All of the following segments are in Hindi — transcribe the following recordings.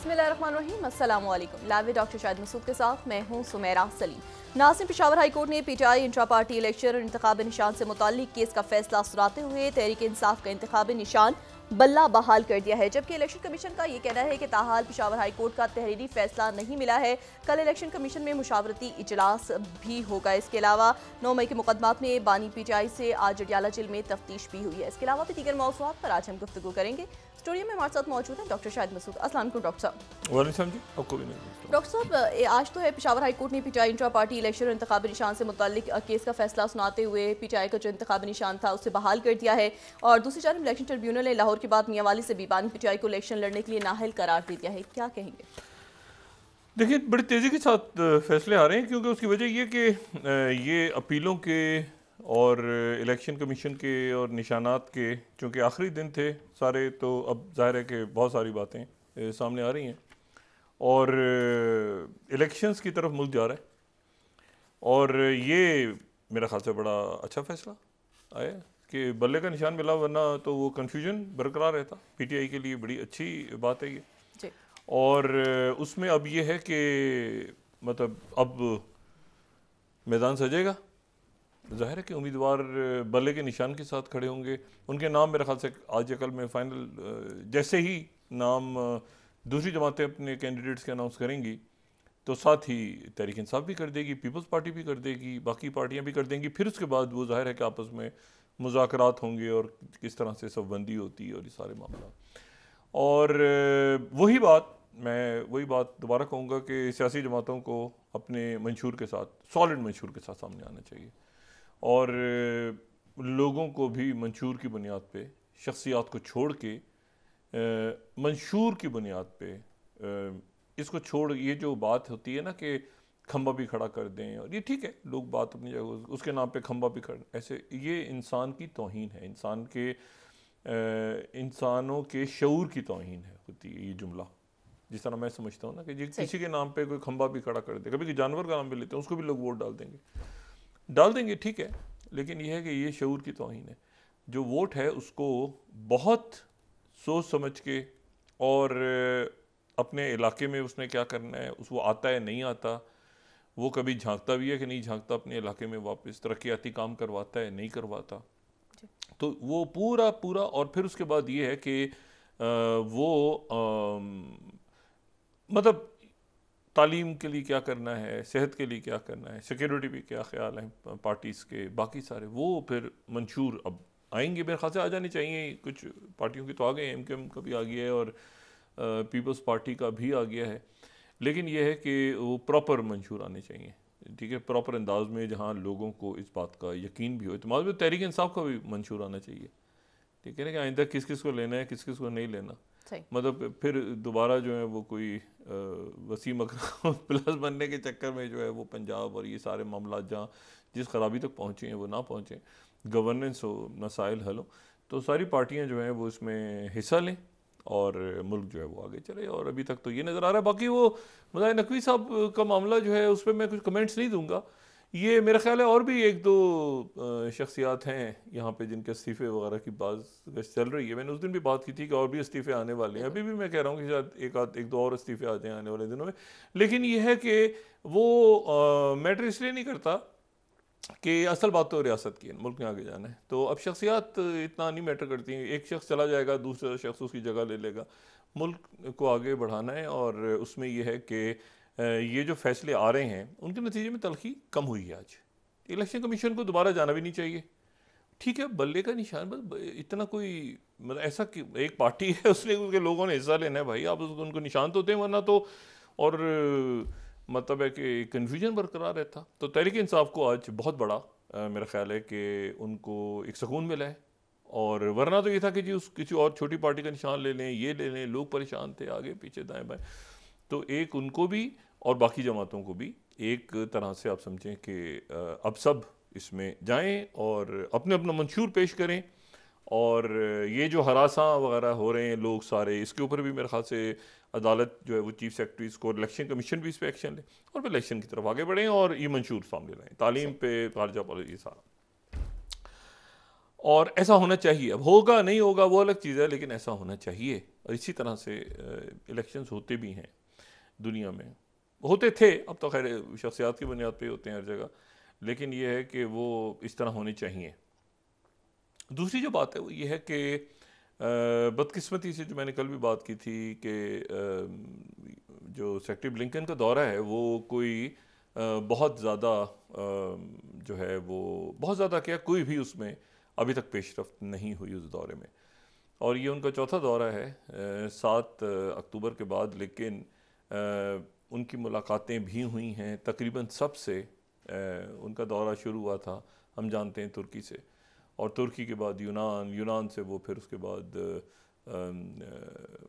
बिस्मिल्लाहिर्रहमानिर्रहीम, अस्सलाम वालेकुम। लाइव डॉक्टर शाहिद मसूद के साथ मैं हूं सुमेरा सलीम। नाज़िम, पेशावर हाई कोर्ट ने पीटीआई इंट्रा पार्टी इलेक्शन और इंतखाबी निशान से मुताल्लिक केस का फैसला सुनाते हुए तहरीक इंसाफ का इंतखाबी निशान बल्ला बहाल कर दिया है, जबकि इलेक्शन कमीशन का ये कहना है कि ताहाल पेशावर हाई कोर्ट का तहरीरी फैसला नहीं मिला है। कल इलेक्शन कमीशन में मुशावरती इजलास भी होगा। इसके अलावा 9 मई के मुकदमात में बानी पीटीआई से आज जडियाला जेल में तफ्तीश भी हुई है। इसके अलावा भी दीगर मौज़ूआत पर आज हम गुफ्तगू करेंगे। स्टूडियो में हमारे साथ मौजूद है डॉक्टर शाहिद मसूद। अस्सलाम वालेकुम डॉक्टर साहब। वालेकुम जी, आपको भी नहीं। डॉक्टर साहब, आज तो है पेशावर हाई कोर्ट ने पीटीआई इंट्रा पार्टी इलेक्शन और इंतखाबी निशान से मुताल्लिक केस का फैसला सुनाते हुए पीटीआई का जो इंतखाबी निशान था उसे बहाल कर दिया है, और दूसरी जानब इलेक्शन ट्रिब्यूनल ने लाहौर के बाद मियांवाली से भी बानी पीटीआई को इलेक्शन लड़ने के लिए नाअहल करार दे दिया है। क्या कहेंगे? देखिए, बड़ी तेज़ी के साथ फैसले आ रहे हैं, क्योंकि उसकी वजह ये कि ये अपीलों के और इलेक्शन कमीशन के और निशानात के चूँकि आखिरी दिन थे सारे, तो अब जाहिर है कि बहुत सारी बातें सामने आ रही हैं और इलेक्शंस की तरफ मुल्क जा रहा है, और ये मेरा ख्याल से बड़ा अच्छा फैसला आया कि बल्ले का निशान मिला, वरना तो वो कन्फ्यूजन बरकरार रहता। पीटीआई के लिए बड़ी अच्छी बात है ये जी। और उसमें अब ये है कि मतलब अब मैदान सजेगा। जाहिर है कि उम्मीदवार बल्ले के निशान के साथ खड़े होंगे, उनके नाम मेरे ख्याल से आज या कल में फाइनल, जैसे ही नाम दूसरी जमातें अपने कैंडिडेट्स के अनाउंस करेंगी तो साथ ही तहरीक इंसाफ भी कर देगी, पीपल्स पार्टी भी कर देगी, बाकी पार्टियां भी कर देंगी। फिर उसके बाद वो जाहिर है कि आपस में मुज़ाकरात होंगे और किस तरह से सबबंदी होती है और ये सारे मामला। और वही बात दोबारा कहूँगा कि सियासी जमातों को अपने मंशूर के साथ, सॉलिड मंशूर के साथ सामने आना चाहिए, और लोगों को भी मंशूर की बुनियाद पे, शख्सियात को छोड़ के मंशूर की बुनियाद पे, इसको छोड़ ये जो बात होती है ना कि खंबा भी खड़ा कर दें, और ये ठीक है, लोग बात अपनी जगह, उसके नाम पे खंबा भी खड़ा, ऐसे ये इंसान की तौहीन है, इंसानों के शऊर की तौहीन है होती है ये जुमला। जिस तरह मैं समझता हूँ ना कि किसी के नाम पे कोई खंबा भी खड़ा कर दे, कभी जानवर का नाम भी लेते हैं, उसको भी लोग वोट डाल देंगे, ठीक है, लेकिन यह है कि ये शऊर की तौहीन है। जो वोट है उसको बहुत सोच समझ के, और अपने इलाके में उसने क्या करना है, वो आता है नहीं आता, वो कभी झांकता भी है कि नहीं झांकता अपने इलाके में, वापस तरक्याती काम करवाता है नहीं करवाता, तो वो पूरा और फिर उसके बाद ये है कि मतलब तालीम के लिए क्या करना है, सेहत के लिए क्या करना है, सिक्योरिटी भी क्या ख्याल है पार्टीज़ के, बाकी सारे वो फिर मंशूर अब आएंगे, मेरे ख्याल से आ जाने चाहिए। कुछ पार्टियों की तो आ गए, एमकेएम का भी आ गया है और पीपल्स पार्टी का भी आ गया है, लेकिन यह है कि वो प्रॉपर मंशूर आने चाहिए, ठीक है, प्रॉपर अंदाज में, जहाँ लोगों को इस बात का यकीन भी हो। तो मालूम तहरीक इंसाफ का भी मंशूर आना चाहिए, ठीक है ना, कि आइंदा किस किस को लेना है, किस किस को नहीं लेना। मतलब फिर दोबारा जो है वो कोई वसीम अकरम प्लस बनने के चक्कर में जो है वो पंजाब और ये सारे मामला जहाँ जिस खराबी तक पहुँचे हैं वो ना पहुँचें, गवर्नेंस हो, मसाइल हल हो, तो सारी पार्टियां जो हैं वो इसमें हिस्सा लें और मुल्क जो है वो आगे चले। और अभी तक तो ये नज़र आ रहा है। बाकी वो मुजाहिर नकवी साहब का मामला जो है उस पर मैं कुछ कमेंट्स नहीं दूंगा। ये मेरा ख्याल है और भी एक दो शख्सियात हैं यहाँ पे जिनके इस्तीफ़े वगैरह की बात चल रही है। मैंने उस दिन भी बात की थी कि और भी इस्तीफ़े आने वाले हैं, अभी भी मैं कह रहा हूँ कि शायद एक दो और इस्तीफ़े आ जाएँ आने वाले दिनों में। लेकिन यह है कि वो मैटर इसलिए नहीं करता कि असल बात तो रियासत की है, मुल्क में आगे जाना है, तो अब शख्सियात इतना नहीं मैटर करती हैं। एक शख्स चला जाएगा, दूसरा शख्स उसकी जगह ले लेगा, मुल्क को आगे बढ़ाना है। और उसमें यह है कि ये जो फैसले आ रहे हैं उनके नतीजे में तलखी कम हुई है। आज इलेक्शन कमीशन को दोबारा जाना भी नहीं चाहिए, ठीक है, बल्ले का निशान, बस इतना कोई मतलब ऐसा कि एक पार्टी है उसने उनके लोगों ने हिस्सा लेना है, भाई आप उनको निशान तो दें, वरना तो और मतलब है कि कन्फ्यूजन बरकरार रहता। तो तहरीक इंसाफ को आज बहुत बड़ा मेरा ख्याल है कि उनको एक सुकून मिला है, और वरना तो ये था कि जी किसी और छोटी पार्टी का निशान ले लें, ये ले लें, लोग परेशान थे आगे पीछे दाएं बाएं। तो एक उनको भी और बाकी जमातों को भी एक तरह से आप समझें कि अब सब इसमें जाएं और अपने अपना मंशूर पेश करें। और ये जो हरासा वगैरह हो रहे हैं लोग सारे, इसके ऊपर भी मेरे ख्याल से अदालत जो है वो चीफ सेक्रेटरीज को, इलेक्शन कमीशन भी इस पर एक्शन ले और फिर इलेक्शन की तरफ आगे बढ़ें और ये मंशूर सामने लाएं, तालीम पे, खारजा पॉलिसी, ये सारा। और ऐसा होना चाहिए। अब होगा नहीं होगा वो अलग चीज़ है, लेकिन ऐसा होना चाहिए। और इसी तरह से इलेक्शंस होते भी हैं दुनिया में, होते थे, अब तो खैर शख्सियात की बुनियाद पे होते हैं हर जगह, लेकिन ये है कि वो इस तरह होने चाहिए। दूसरी जो बात है वो ये है कि बदकिस्मती से, जो मैंने कल भी बात की थी कि जो सेक्रेटरी ब्लिंकन का दौरा है वो कोई बहुत ज़्यादा जो है वो बहुत ज़्यादा क्या, कोई भी उसमें अभी तक पेशरफ्त नहीं हुई उस दौरे में। और ये उनका चौथा दौरा है 7 अक्टूबर के बाद, लेकिन उनकी मुलाकातें भी हुई हैं तकरीबन सबसे। उनका दौरा शुरू हुआ था, हम जानते हैं, तुर्की से, और तुर्की के बाद यूनान, यूनान से वो फिर उसके बाद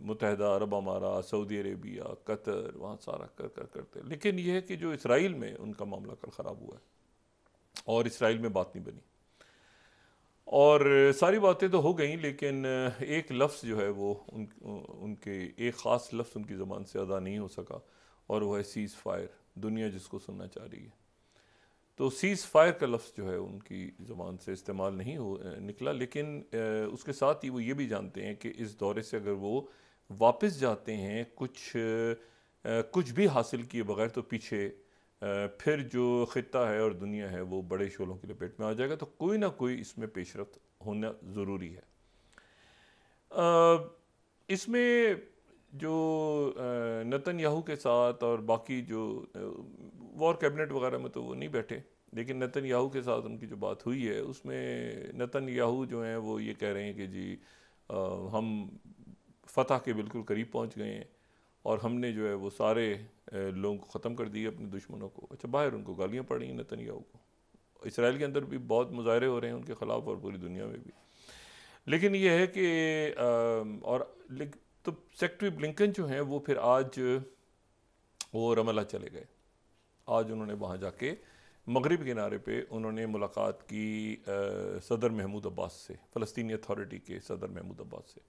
मुत्तहदा अरब अमारात, सऊदी अरेबिया, कतर, वहाँ सारा करते। लेकिन यह है कि जो इसराइल में उनका मामला कल ख़राब हुआ है और इसराइल में बात नहीं बनी, और सारी बातें तो हो गई, लेकिन एक लफ्ज़ जो है वो उनके एक ख़ास लफ्ज़ उनकी ज़बान से अदा नहीं हो सका, और वो है सीज़ फायर। दुनिया जिसको सुनना चाह रही है, तो सीज़ फायर का लफ्ज़ जो है उनकी ज़बान से इस्तेमाल नहीं निकला। लेकिन उसके साथ ही वो ये भी जानते हैं कि इस दौरे से अगर वो वापस जाते हैं कुछ भी हासिल किए बगैर, तो पीछे फिर जो ख़ित्ता है और दुनिया है वो बड़े शोलों की लपेट में आ जाएगा। तो कोई ना कोई इसमें पेशरफ्त होना ज़रूरी है। इसमें जो नेतन्याहू के साथ और बाकी जो वॉर कैबिनेट वगैरह में तो वो नहीं बैठे, लेकिन नेतन्याहू के साथ उनकी जो बात हुई है उसमें नेतन्याहू जो हैं वो ये कह रहे हैं कि जी हम फतह के बिल्कुल करीब पहुंच गए हैं और हमने जो है वो सारे लोगों को ख़त्म कर दिए, अपने दुश्मनों को। अच्छा, बाहर उनको गालियाँ पड़ रही हैं नेतन्याहू को, इसराइल के अंदर भी बहुत मुजाहरे हो रहे हैं उनके ख़िलाफ़ और पूरी दुनिया में भी। लेकिन ये है कि तो सेक्रेटरी ब्लिंकन जो हैं वो फिर आज वो रमल्ला चले गए। आज उन्होंने वहाँ जाके मगरिब किनारे पे उन्होंने मुलाकात की सदर महमूद अब्बास से, फ़लस्तीनी अथॉरिटी के सदर महमूद अब्बास से,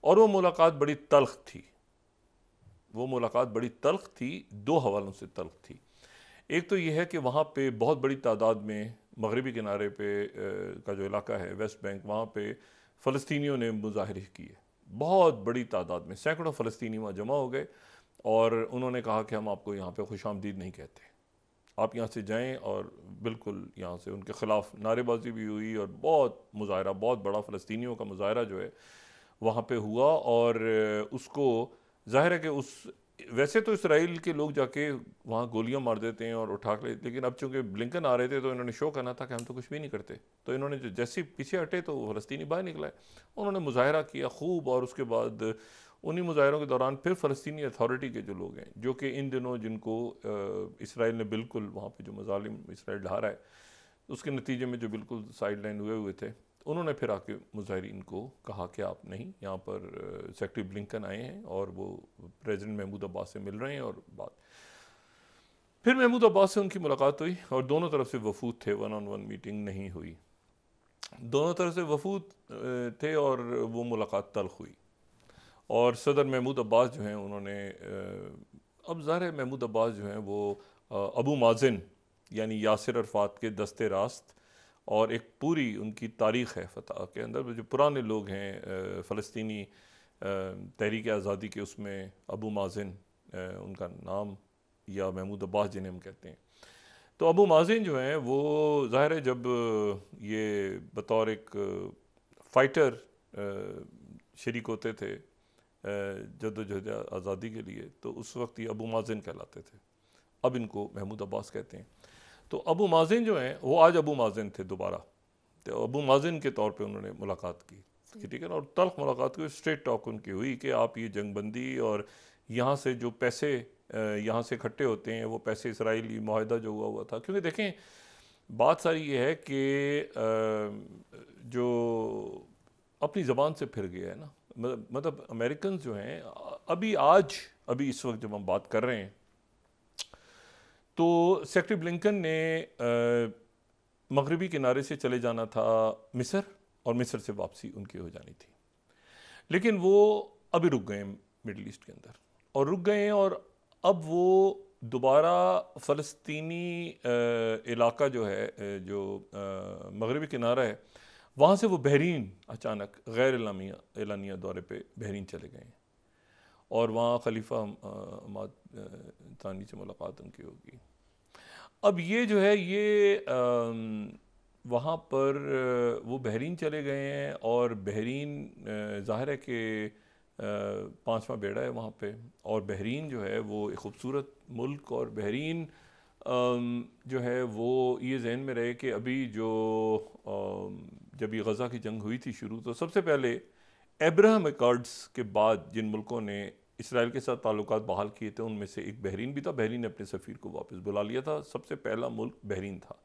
और वो मुलाकात बड़ी तल्ख़ थी। वो मुलाकात बड़ी तल्ख़ थी, दो हवालों से तल्ख़ थी। एक तो ये है कि वहाँ पे बहुत बड़ी तादाद में मगरिबी किनारे पे का जो इलाका है वेस्ट बैंक, वहाँ पे फ़लस्तीनियों ने मुजाहरे किए, बहुत बड़ी तादाद में सैकड़ों फ़लस्तीनी वहाँ जमा हो गए, और उन्होंने कहा कि हम आपको यहाँ पे खुशामदीद नहीं कहते, आप यहाँ से जाएं। और बिल्कुल यहाँ से उनके ख़िलाफ़ नारेबाजी भी हुई और बहुत मुजाहरा, बहुत बड़ा फ़लस्तीनियों का मुजाहरा जो है वहाँ पे हुआ। और उसको ज़ाहिर है कि वैसे तो इसराइल के लोग जाके वहाँ गोलियां मार देते हैं और उठा के, लेकिन अब चूंकि ब्लिंकन आ रहे थे तो इन्होंने शो करना था कि हम तो कुछ भी नहीं करते, तो इन्होंने जो जैसे पीछे हटे तो फ़लस्तीनी बाहर निकला है, उन्होंने मुजाहरा किया खूब। और उसके बाद उन्हीं मुजाहरों के दौरान फिर फ़लस्तीनी अथॉरिटी के जो लोग हैं, जो कि इन दिनों जिनको इसराइल ने बिल्कुल वहाँ पर जो मज़ालिम इसराइल ढा रहा है उसके नतीजे में जो बिल्कुल साइड लाइन हुए थे, उन्होंने फिर आके मुजाहिरीन को कहा कि आप नहीं, यहाँ पर सेक्रेटरी ब्लिंकन आए हैं और वो प्रेसिडेंट महमूद अब्बास से मिल रहे हैं। और बात फिर महमूद अब्बास से उनकी मुलाकात हुई और दोनों तरफ से वफूद थे, 1-on-1 मीटिंग नहीं हुई, दोनों तरफ से वफूद थे और वो मुलाकात तल्ख़ हुई। और सदर महमूद अब्बास जो हैं उन्होंने अब ज़ाहिर है महमूद अब्बास जो हैं वो अबू माज़िन यानी यासिर अरफ़ात के दस्ते रास्त, और एक पूरी उनकी तारीख़ है फ़तह के अंदर। जो पुराने लोग हैं फ़लस्तीनी तहरीक आज़ादी के, उसमें अबू माज़िन उनका नाम, या महमूद अब्बास जिन्हें हम कहते हैं। तो अबू माज़िन जो हैं वो ज़ाहिर है जब ये बतौर एक फ़ाइटर शरीक होते थे जद्दोजहद आज़ादी के लिए, तो उस वक्त ये अबू माज़िन कहलाते थे, अब इनको महमूद अब्बास कहते हैं। तो अबू माज़िन जो हैं वो आज अबू माज़िन थे दोबारा, तो अबू माज़िन के तौर पे उन्होंने मुलाकात की, ठीक है ना। और तल्ख़ मुलाकात हुई, स्ट्रेट टॉक उनकी हुई कि आप ये जंगबंदी और यहाँ से जो पैसे यहाँ से इकट्ठे होते हैं वो पैसे इसराइली मुआहदा जो हुआ था, क्योंकि देखें बात सारी ये है कि जो अपनी ज़बान से फिर गया है ना, मतलब अमेरिकन जो हैं अभी इस वक्त जब हम बात कर रहे हैं, तो सेक्रेटरी ब्लिंकन ने मगरिबी किनारे से चले जाना था मिस्र, और मिस्र से वापसी उनकी हो जानी थी, लेकिन वो अभी रुक गए मिडल ईस्ट के अंदर, और रुक गए हैं। और अब वो दोबारा फ़लस्तीनी इलाका जो है, जो मगरिबी किनारा है, वहाँ से वो बहरीन अचानक गैर एलानिया दौरे पे बहरीन चले गए हैं और वहाँ खलीफा हमाद थानी से मुलाकात उनकी होगी। अब ये जो है ये वहाँ पर वो बहरीन चले गए हैं और बहरीन ज़ाहिर है कि पांचवा बेड़ा है वहाँ पे, और बहरीन जो है वो एक ख़ूबसूरत मुल्क, और बहरीन जो है वो ये जहन में रहे कि अभी जो जब ये गज़ा की जंग हुई थी शुरू, तो सबसे पहले अब्राहम अकॉर्ड्स के बाद जिन मुल्कों ने इसराइल के साथ ताल्लुकात बहाल किए थे उनमें से एक बहरीन भी था। बहरीन ने अपने सफ़ीर को वापस बुला लिया था, सबसे पहला मुल्क बहरीन था,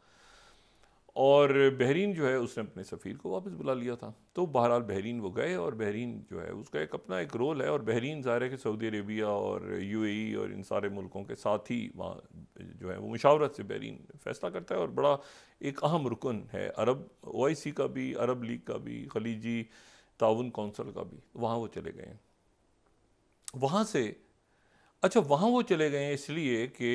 और बहरीन जो है उसने अपने सफ़ीर को वापस बुला लिया था। तो बहरहाल बहरीन वो गए, और बहरीन जो है उसका एक अपना एक रोल है, और बहरीन ज़ाहिर है कि सऊदी अरेबिया और यूएई और इन सारे मुल्कों के साथ ही वहाँ जो है वो मुशावरत से बहरीन फ़ैसला करता है, और बड़ा एक अहम रुकन है अरब ओआईसी का भी, अरब लीग का भी, खलीजी ताउन कौंसल का भी। वहाँ वो चले गए हैं। वहाँ से अच्छा वहाँ वो चले गए हैं इसलिए कि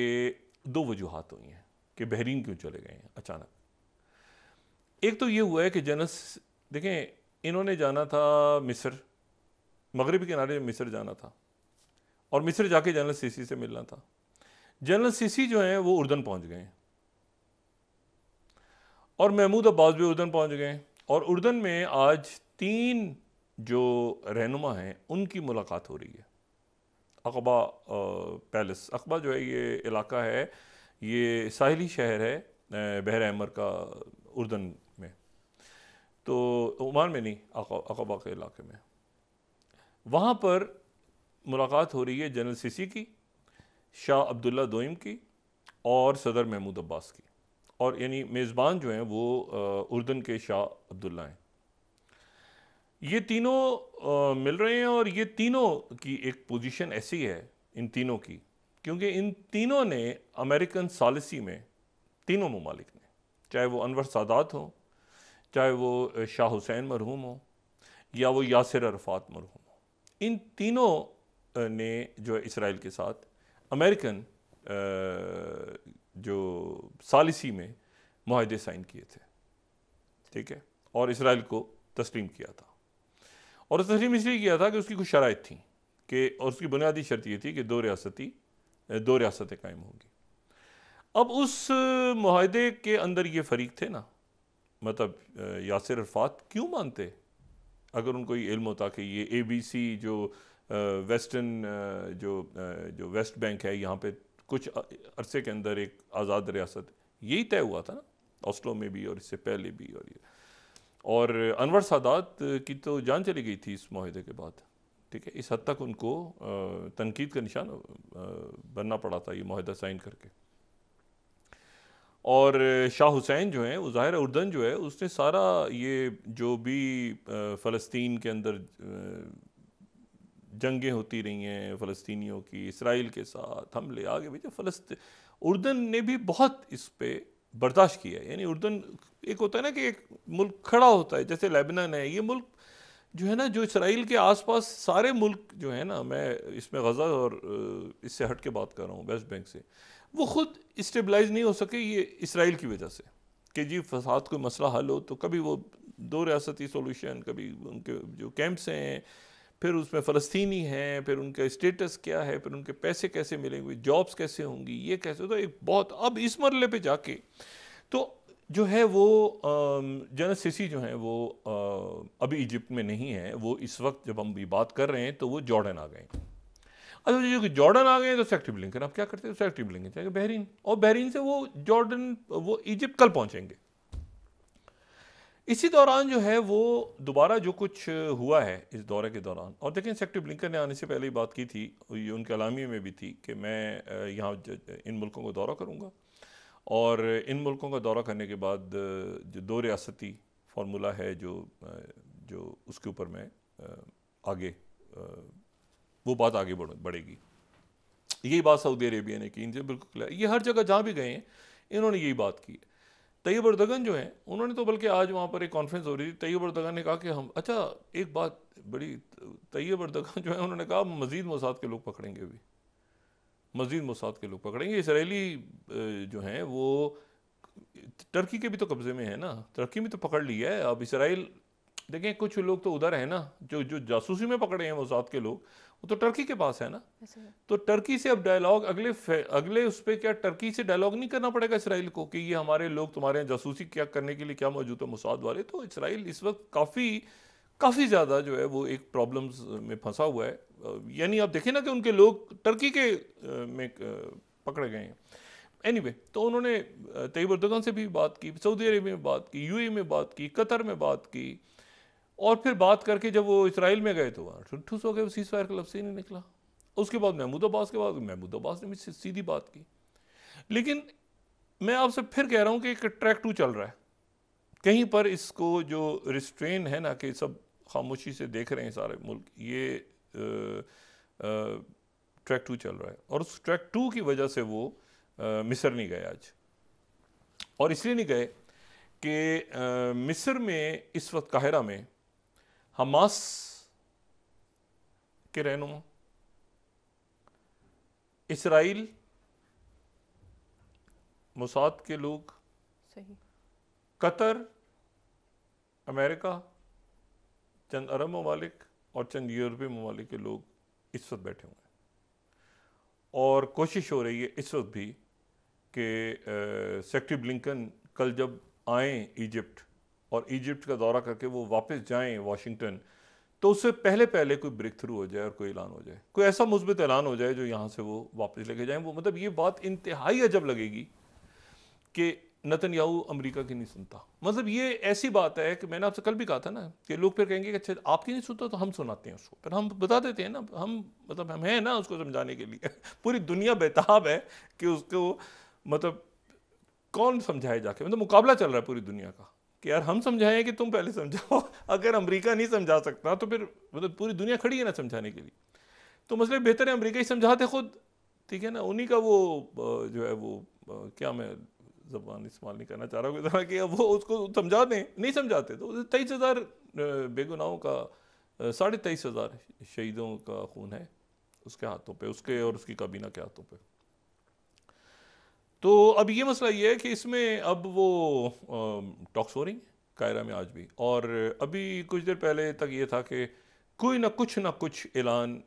दो वजूहात हुई हैं कि बहरीन क्यों चले गए हैं अचानक। एक तो ये हुआ है कि देखें, इन्होंने जाना था मिस्र, मगरबी किनारे मिस्र जाना था, और मिस्र जाके जनरल सीसी से मिलना था। जनरल सीसी जो हैं वो उर्दन पहुंच गए हैं, और महमूद अब्बास भी उर्दन पहुंच गए हैं, और उर्दन में आज 3 जो रहनुमा हैं उनकी मुलाकात हो रही है अक़बा पैलेस। अक़बा जो है ये इलाका है, ये साहिली शहर है बहर अहमर का उर्दन में, तो ओमान में नहीं, अक़बा के इलाके में। वहाँ पर मुलाकात हो रही है जनरल सीसी की, शाह अब्दुल्ला दोइम की और सदर महमूद अब्बास की, और यानी मेज़बान जो हैं वो उर्दन के शाह अब्दुल्ला हैं। ये तीनों मिल रहे हैं, और ये तीनों की एक पोजीशन ऐसी है इन तीनों की, क्योंकि इन तीनों ने अमेरिकन सॉलिसी में, तीनों ममालिक ने, चाहे वो अनवर सादात हो, चाहे वो शाह हुसैन मरहूम हो, या वो यासिर अरफात मरहूम हो, इन तीनों ने जो है इसराइल के साथ अमेरिकन जो सॉलिसी में मुआहदे साइन किए थे, ठीक है, और इसराइल को तस्लीम किया था। और तस्लीम इसलिए किया था कि उसकी कुछ शराइत थी कि, और उसकी बुनियादी शर्त ये थी कि दो रियासतें कायम होंगी। अब उस मुआहदे के अंदर ये फरीक थे ना, मतलब यासिर अरफात क्यों मानते अगर उनको ये इल्म होता कि ये ABC जो वेस्टर्न जो वेस्ट बैंक है, यहाँ पे कुछ अरसे के अंदर एक आज़ाद रियासत, यही तय हुआ था ना ऑस्लो में भी और इससे पहले भी, और अनवर सादात की तो जान चली गई थी इस मुआहदे के बाद, ठीक है। इस हद तक उनको तनकीद का निशान बनना पड़ा था ये मुआहदा साइन करके। और शाह हुसैन जो हैं वो ज़ाहिर उर्दन जो है उसने सारा ये जो भी फ़लस्तीन के अंदर जंगें होती रही हैं फ़लस्तीनियों की, इसराइल के साथ हमले आगे भी, उर्दन ने भी बहुत इस पे बर्दाश्त किया है। यानी उर्दन एक होता है ना कि एक मुल्क खड़ा होता है, जैसे लेबनान है, ये मुल्क जो है ना, जो इसराइल के आसपास सारे मुल्क जो है ना, मैं इसमें गज़ा और इससे हट के बात कर रहा हूँ, वेस्ट बैंक से, वो ख़ुद स्टेबलाइज नहीं हो सके ये इसराइल की वजह से, कि जी फसाद कोई मसला हल हो तो कभी वो दो रियासती सोल्यूशन, कभी उनके जो कैंप्स हैं, फिर उसमें फ़लस्तीनी हैं, फिर उनका स्टेटस क्या है, फिर उनके पैसे कैसे मिलेंगे, जॉब्स कैसे होंगी, ये कैसे, तो एक बहुत, अब इस मरले पे जाके तो जो है वो जनरल सीसी जो है वो अभी इजिप्ट में नहीं है, वो इस वक्त जब हम भी बात कर रहे हैं तो वो जॉर्डन आ गए। अच्छा जो जॉर्डन आ गए तो सेक्रेटरी ब्लिंकन अब क्या करते हैं, सेक्रेटरी ब्लिंकन जाएंगे बहरीन, और बहरीन से वो जॉर्डन, वो इजिप्ट कल पहुंचेंगे। इसी दौरान जो है वो दोबारा जो कुछ हुआ है इस दौरे के दौरान, और देखें सेक्रेटरी ब्लिंकन ने आने से पहले ही बात की थी, ये उनके अलामी में भी थी कि मैं यहाँ इन मुल्कों को दौरा करूँगा, और इन मुल्कों का दौरा करने के बाद जो दो रियासती फार्मूला है जो उसके ऊपर मैं आगे वो बात आगे बढ़ेगी। यही बात सऊदी अरेबिया ने की, इनसे बिल्कुल, ये हर जगह जहाँ भी गए हैं इन्होंने यही बात की। तैयब अर्दगन जो हैं उन्होंने तो, बल्कि आज वहाँ पर एक कॉन्फ्रेंस हो रही थी, तैयब अर्दगन ने कहा कि हम, अच्छा एक बात बड़ी, तैयब अर्दगन जो है उन्होंने कहा मज़ीद मोसाद के लोग पकड़ेंगे, अभी मज़ीद मोसाद के लोग पकड़ेंगे। इसराइली जो हैं वो टर्की के भी तो कब्जे में है ना, टर्की में तो पकड़ लिया है। अब इसराइल देखें, कुछ लोग तो उधर है ना, जो जो जासूसी में पकड़े हैं मोसाद के लोग, वो तो टर्की के पास है ना। तो टर्की से अब डायलॉग अगले उस पर क्या टर्की से डायलॉग नहीं करना पड़ेगा इसराइल को कि ये हमारे लोग तुम्हारे यहाँ जासूसी क्या करने के लिए क्या मौजूद है मोसाद वाले। तो इसराइल इस वक्त काफ़ी ज़्यादा जो है वो एक प्रॉब्लम्स में फंसा हुआ है। यानी आप देखें ना कि उनके लोग टर्की के में पकड़े गए हैं। एनीवे, तो उन्होंने तैयब एर्दोगन से भी बात की, सऊदी अरेबिया में बात की, यूएई में बात की, कतर में बात की, और फिर बात करके जब वो इसराइल में गए तो वहाँ ठुस हो गए, सीज फायर का लफ्ज़ ही नहीं निकला। उसके बाद महमूद अब्बास ने भी सीधी बात की। लेकिन मैं आपसे फिर कह रहा हूँ कि एक ट्रैक 2 चल रहा है कहीं पर। इसको जो रिस्ट्रेन है ना कि सब खामोशी से देख रहे हैं सारे मुल्क, ये ट्रैक 2 चल रहा है। और उस ट्रैक 2 की वजह से वो मिस्र नहीं गए आज। और इसलिए नहीं गए कि मिस्र में इस वक्त काहिरा में हमास के रहनुमा, इसराइल, मोसाद के लोग, सही, कतर, अमेरिका, चंद अरब ममालिक और चंद यूरोपीय ममालिक के लोग इस वक्त बैठे हुए हैं। और कोशिश हो रही है इस वक्त भी कि सेक्रेटरी ब्लिंकन कल जब आए इजिप्ट और इजिप्ट का दौरा करके वो वापस जाएं वाशिंगटन, तो उससे पहले पहले कोई ब्रेक थ्रू हो जाए और कोई ऐलान हो जाए, कोई ऐसा मुस्बित ऐलान हो जाए जो यहाँ से वो वापस लेके जाएं। वो मतलब ये बात इंतहाई अजब लगेगी कि नेतन्याहू अमेरिका की नहीं सुनता। मतलब ये ऐसी बात है कि मैंने आपसे कल भी कहा था ना कि लोग फिर कहेंगे कि अच्छा आपकी नहीं सुनता तो हम सुनाते हैं उसको, फिर हम बता देते हैं ना, हम हैं ना उसको समझाने के लिए। पूरी दुनिया बेताब है कि उसको मतलब कौन समझाए जाके, मतलब मुकाबला चल रहा है पूरी दुनिया का कि यार हम समझाएं कि तुम पहले समझाओ। अगर अमेरिका नहीं समझा सकता तो फिर मतलब पूरी दुनिया खड़ी है ना समझाने के लिए। तो मसले बेहतर है अमेरिका ही समझाते खुद, ठीक है ना। उन्हीं का वो जो है वो क्या, मैं ज़बान इस्तेमाल नहीं करना चाह रहा हूँ कि वो उसको समझा दें, नहीं समझाते तो 23,000 बेगुनाहों का 23,500 शहीदों का खून है उसके हाथों पे, उसके और उसकी काबीना के हाथों पे। तो अब ये मसला ये है कि इसमें अब वो टॉक्स हो रही कायरा में आज भी, और अभी कुछ देर पहले तक ये था कि कोई ना कुछ ऐलान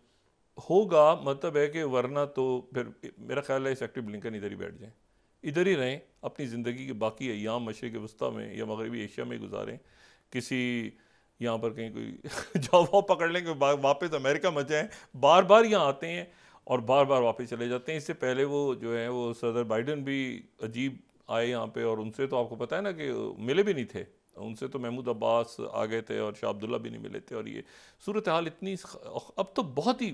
होगा। मतलब है कि वरना तो फिर मेरा ख्याल है सेक्रेटरी ब्लिंकन इधर ही बैठ जाएं, इधर ही रहें, अपनी ज़िंदगी के बाकी अय्याम मशरिक़ वस्ता में या मगरबी एशिया में गुजारें, किसी यहाँ पर कहीं कोई जॉब वॉब पकड़ लें कि वापस अमेरिका मच जाएँ। बार बार यहाँ आते हैं और बार बार वापस चले जाते हैं। इससे पहले वो जो है वो सदर बाइडन भी अजीब आए यहाँ पे, और उनसे तो आपको पता है ना कि मिले भी नहीं थे, उनसे तो महमूद अब्बास आ गए थे और शाह अब्दुल्ला भी नहीं मिले थे। और ये सूरत हाल इतनी अब तो बहुत ही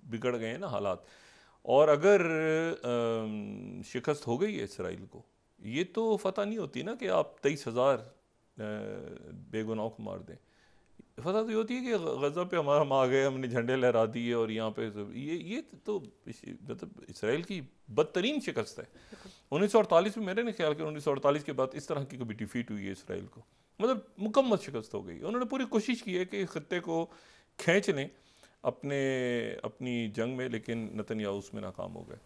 बिगड़ गए हैं ना हालात। और अगर शिकस्त हो गई है इसराइल को, ये तो फतह नहीं होती ना कि आप 23,000 बेगुनाहों को मार दें। फतह तो ये होती है कि गज़ा पे हम आ गए, हमने झंडे लहरा दिए और यहाँ पे ये तो मतलब इसराइल की बदतरीन शिकस्त है। 1948 में मेरे ने ख्याल कि 1948 के बाद इस तरह की कभी डिफीट हुई है इसराइल को, मतलब मुकम्मल शिकस्त हो गई। उन्होंने पूरी कोशिश की है कि खत्ते को खींच लें अपनी जंग में, लेकिन नेतन्याहू उसमें नाकाम हो गए।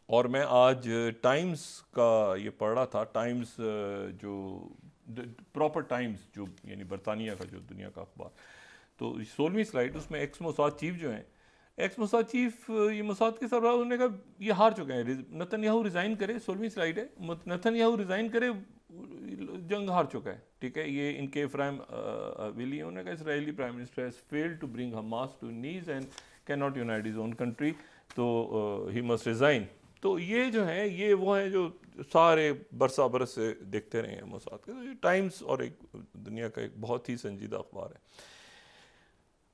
और मैं आज टाइम्स का ये पढ़ रहा था, टाइम्स जो प्रॉपर टाइम्स जो यानी बरतानिया का जो दुनिया का अखबार, तो 16वीं स्लाइड उसमें एक्स मोसाद चीफ जो हैं, एक्स मोसाद चीफ ये मोसाद के सरबराह उन्होंने कहा ये हार चुके हैं, नेतन्याहू रिज़ाइन करे, 16वीं स्लाइड है, नेतन्याहू रिज़ाइन करे, जंग हार चुका है, ठीक है। ये इनके फ्राइम विली उन्होंने कहा Israeli prime minister has failed to bring Hamas to knees and can not unite his own country, तो ही मस्ट रिज़ाइन। तो ये जो है ये वो हैं जो सारे बरसा बरस से देखते रहे हैं मोसाद के। तो ये टाइम्स और एक दुनिया का एक बहुत ही संजीदा अखबार है।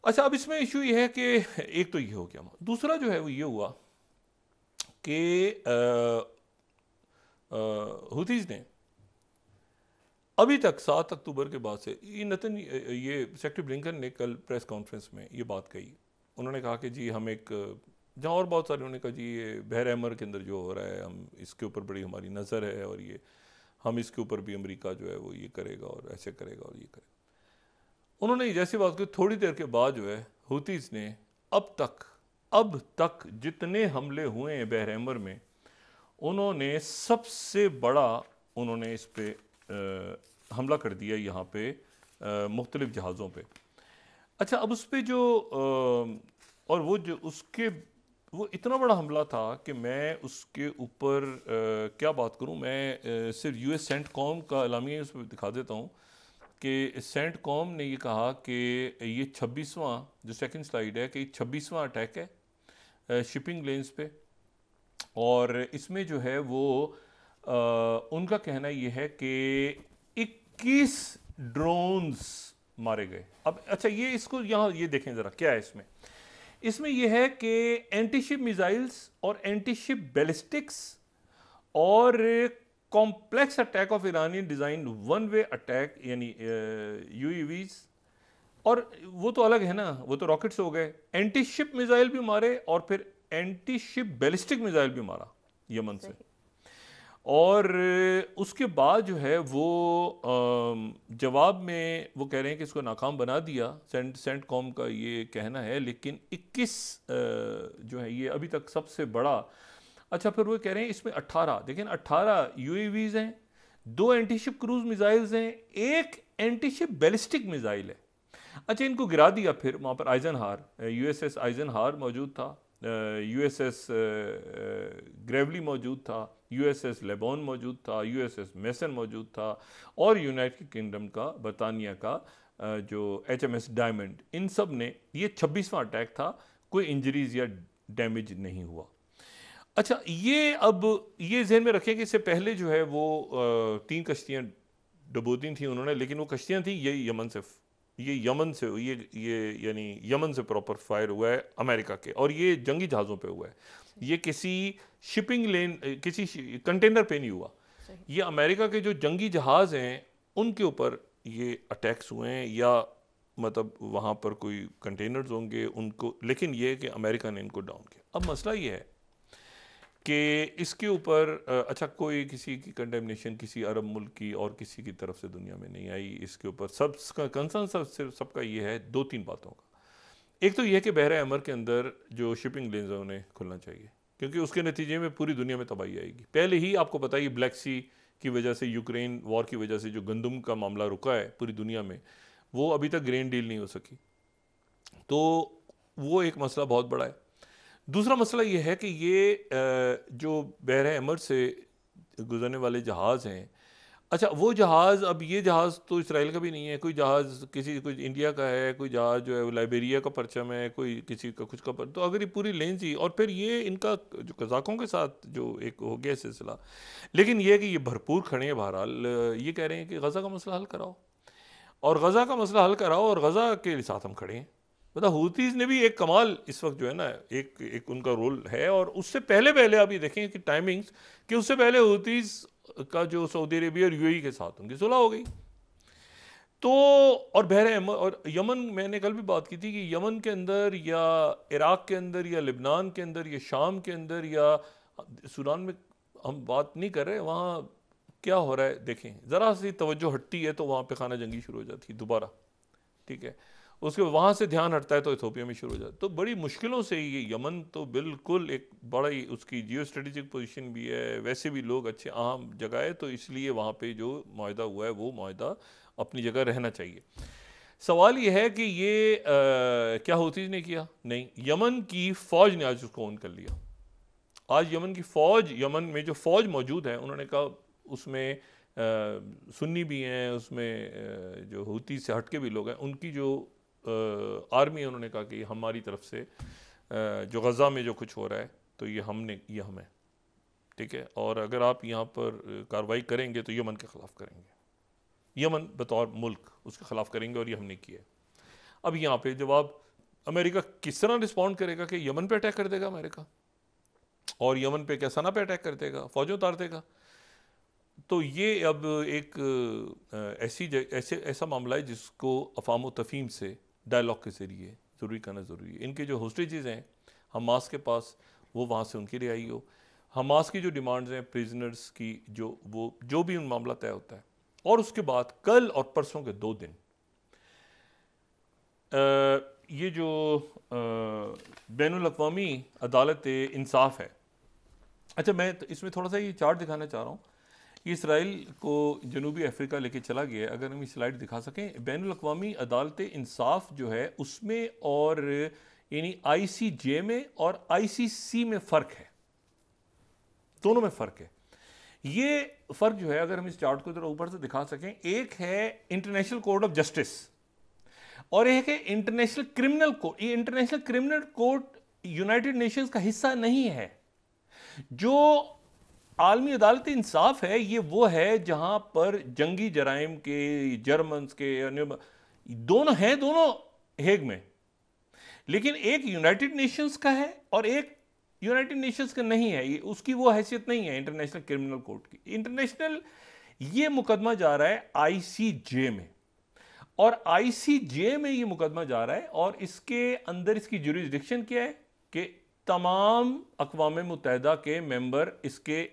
अच्छा, अब इसमें इशू ये है कि एक तो ये हो गया, दूसरा जो है वो ये हुआ कि हुतीज़ ने अभी तक 7 अक्टूबर के बाद से ये सेक्रेटरी ब्लिंकन ने कल प्रेस कॉन्फ्रेंस में ये बात कही। उन्होंने कहा कि जी हम एक जहाँ और बहुत सारे उन्होंने कहा जी ये बहर अहमर के अंदर जो हो रहा है हम इसके ऊपर बड़ी हमारी नज़र है और ये हम इसके ऊपर भी अमेरिका जो है वो ये करेगा और ऐसे करेगा और ये करेगा। उन्होंने जैसी बात की थोड़ी देर के बाद जो है हुतीज़ ने अब तक जितने हमले हुए हैं बहर अहमर में, उन्होंने सबसे बड़ा उन्होंने इस पे हमला कर दिया यहाँ पे मुख्तलिफ जहाज़ों पे। अच्छा, अब उस पे जो और वो जो उसके वो इतना बड़ा हमला था कि मैं उसके ऊपर क्या बात करूं। मैं सिर्फ यूएस सेंट कॉम का एलामिया उस पर दिखा देता हूं कि सेंट कॉम ने ये कहा कि ये 26वां, जो सेकंड स्लाइड है, कि 26वां अटैक है शिपिंग लेन्स पे। और इसमें जो है वो उनका कहना ये है कि 21 ड्रोन्स मारे गए। अब अच्छा, ये इसको यहाँ ये देखें ज़रा क्या है इसमें। इसमें यह है कि एंटीशिप मिसाइल्स और एंटीशिप बैलिस्टिक्स और complex attack of Iranian design one way attack, यानी यूएवीज, और वो तो अलग है ना, वो तो रॉकेट्स हो गए। एंटीशिप मिसाइल भी मारे और फिर एंटीशिप बैलिस्टिक मिसाइल भी मारा यमन से। और उसके बाद जो है वो जवाब में वो कह रहे हैं कि इसको नाकाम बना दिया, सेंट कॉम का ये कहना है। लेकिन 21 जो है ये अभी तक सबसे बड़ा। अच्छा, फिर वो कह रहे हैं इसमें 18, देखें 18 यूएवीज हैं, 2 एंटीशिप क्रूज मिसाइल्स हैं, 1 एंटीशिप बैलिस्टिक मिसाइल है। अच्छा, इनको गिरा दिया। फिर वहाँ पर आइजनहार, यूएसएस आइजनहार मौजूद था, यूएसएस ग्रेवली मौजूद था, यूएसएस लेबॉन मौजूद था, यूएसएस मेसन मौजूद था, और यूनाइटेड किंगडम का, बरतानिया का जो एचएमएस डायमंड, इन सब ने, ये 26वां अटैक था। कोई इंजरीज या डैमेज नहीं हुआ। अच्छा, ये अब ये जहन में रखें कि इससे पहले जो है वो 3 कश्तियाँ डुबोती थी उन्होंने, लेकिन वो कश्तियाँ थी ये यमन से ये यानी यमन से प्रॉपर फायर हुआ है अमेरिका के, और ये जंगी जहाज़ों पे हुआ है। ये किसी शिपिंग लेन, किसी कंटेनर पे नहीं हुआ। ये अमेरिका के जो जंगी जहाज़ हैं उनके ऊपर ये अटैक्स हुए हैं, या मतलब वहाँ पर कोई कंटेनर्स होंगे उनको, लेकिन ये है कि अमेरिका ने इनको डाउन किया। अब मसला ये है कि इसके ऊपर अच्छा, कोई किसी की कंडेमनेशन किसी अरब मुल्क की और किसी की तरफ से दुनिया में नहीं आई। इसके ऊपर सबका कंसर्न सबका ये है 2-3 बातों का। एक तो यह कि बहरा अमर के अंदर जो शिपिंग लेन्स हैं उन्हें खुलना चाहिए, क्योंकि उसके नतीजे में पूरी दुनिया में तबाही आएगी। पहले ही आपको पता है ब्लैक सी की वजह से, यूक्रेन वॉर की वजह से जो गंदम का मामला रुका है पूरी दुनिया में, वो अभी तक ग्रेन डील नहीं हो सकी। तो वो एक मसला बहुत बड़ा है। दूसरा मसला ये है कि ये जो बहरा अमर से गुजरने वाले जहाज़ हैं, अच्छा वो जहाज़, अब ये जहाज़ तो इसराइल का भी नहीं है, कोई जहाज़ कोई इंडिया का है, कोई जहाज़ जो है वो लाइबेरिया का परचम है, कोई किसी का कुछ का तो अगर ये पूरी लेंस ही, और फिर ये इनका जो कज़ाकों के साथ जो एक हो गया सिलसिला। लेकिन ये है कि ये भरपूर खड़े हैं। बहरहाल ये कह रहे हैं कि गज़ा का मसला हल कराओ, और गज़ा का मसला हल कराओ, और गज़ा के साथ हम खड़े हैं। मतलब हूतीज़ ने भी एक कमाल इस वक्त जो है ना, एक उनका रोल है। और उससे पहले आप ये देखें कि टाइमिंग्स, कि उससे पहले हूतीज़ का जो सऊदी अरेबिया और यूएई के साथ उनकी सुलह हो गई। तो और बहरा और यमन, मैंने कल भी बात की थी कि यमन के अंदर या इराक के अंदर या लिबनान के अंदर या शाम के अंदर या सूडान में हम बात नहीं कर रहे, वहाँ क्या हो रहा है देखें। ज़रा सी तवज्जो हटती है तो वहाँ पे खाना जंगी शुरू हो जाती है दोबारा, ठीक है। उसके वहाँ से ध्यान हटता है तो इथोपिया में शुरू हो जाता है। तो बड़ी मुश्किलों से ये यमन तो बिल्कुल एक बड़ा ही उसकी जियो स्ट्रेटेजिक पोजीशन भी है, वैसे भी लोग अच्छे अहम जगह है, तो इसलिए वहाँ पे जो माहिदा हुआ है वो माहिदा अपनी जगह रहना चाहिए। सवाल ये है कि ये क्या हूतीज़ ने किया? नहीं, यमन की फ़ौज ने आज उसको ऑन कर लिया। आज यमन की फ़ौज, यमन में जो फ़ौज मौजूद है, उन्होंने कहा उसमें सुन्नी भी हैं, उसमें जो हूती से हट के भी लोग हैं, उनकी जो आर्मी है, उन्होंने कहा कि हमारी तरफ से जो गज़ा में जो कुछ हो रहा है तो ये हमें, ठीक है, और अगर आप यहाँ पर कार्रवाई करेंगे तो यमन के ख़िलाफ़ करेंगे, यमन बतौर मुल्क उसके ख़िलाफ़ करेंगे, और ये हमने किया। अब यहाँ पे जवाब अमेरिका किस तरह रिस्पॉन्ड करेगा कि यमन पे अटैक कर देगा अमेरिका, और यमन पे क्या सना पे अटैक कर देगा, फ़ौजें उतार देगा। तो ये अब एक ऐसा मामला है जिसको अफ़ाम व तफ़हीम से डायलॉग के ज़रिए ज़रूरी करना ज़रूरी है। इनके जो होस्टेजेस हैं हमास के पास, वो वहाँ से उनकी रिहाई हो। हमास की जो डिमांड्स हैं प्रिजनर्स की, जो भी उन मामला तय होता है। और उसके बाद कल और परसों के 2 दिन ये जो बैनुल-अक़वामी अदालत इंसाफ है। अच्छा, मैं इसमें थोड़ा सा ये चार्ट दिखाना चाह रहा हूँ। कि इसराइल को जनूबी अफ्रीका लेके चला गया। अगर हम स्लाइड दिखा सकें, बैनुल अक़वामी अदालत इंसाफ जो है उसमें और यानी ICJ में और ICC में फ़र्क है, दोनों में फ़र्क है। ये फ़र्क जो है अगर हम इस चार्ट को जरा ऊपर से दिखा सकें, एक है इंटरनेशनल कोर्ट ऑफ जस्टिस और एक है इंटरनेशनल क्रिमिनल कोर्ट। ये international criminal court United Nations का हिस्सा नहीं है। जो आलमी अदालत इंसाफ है ये वो है जहां पर जंगी जराइम के, जर्मन्स के, दोनों हैं, दोनों हेग में, लेकिन एक यूनाइटेड नेशंस का है और एक यूनाइटेड नेशंस का नहीं है। ये उसकी वो हैसियत नहीं है इंटरनेशनल क्रिमिनल कोर्ट की। इंटरनेशनल ये मुकदमा जा रहा है ICJ में और ICJ में ये मुकदमा जा रहा है और इसके अंदर इसकी जुरिस्डिक्शन क्या है कि तमाम अक़वाम मुत्तहिदा के मेंबर इसके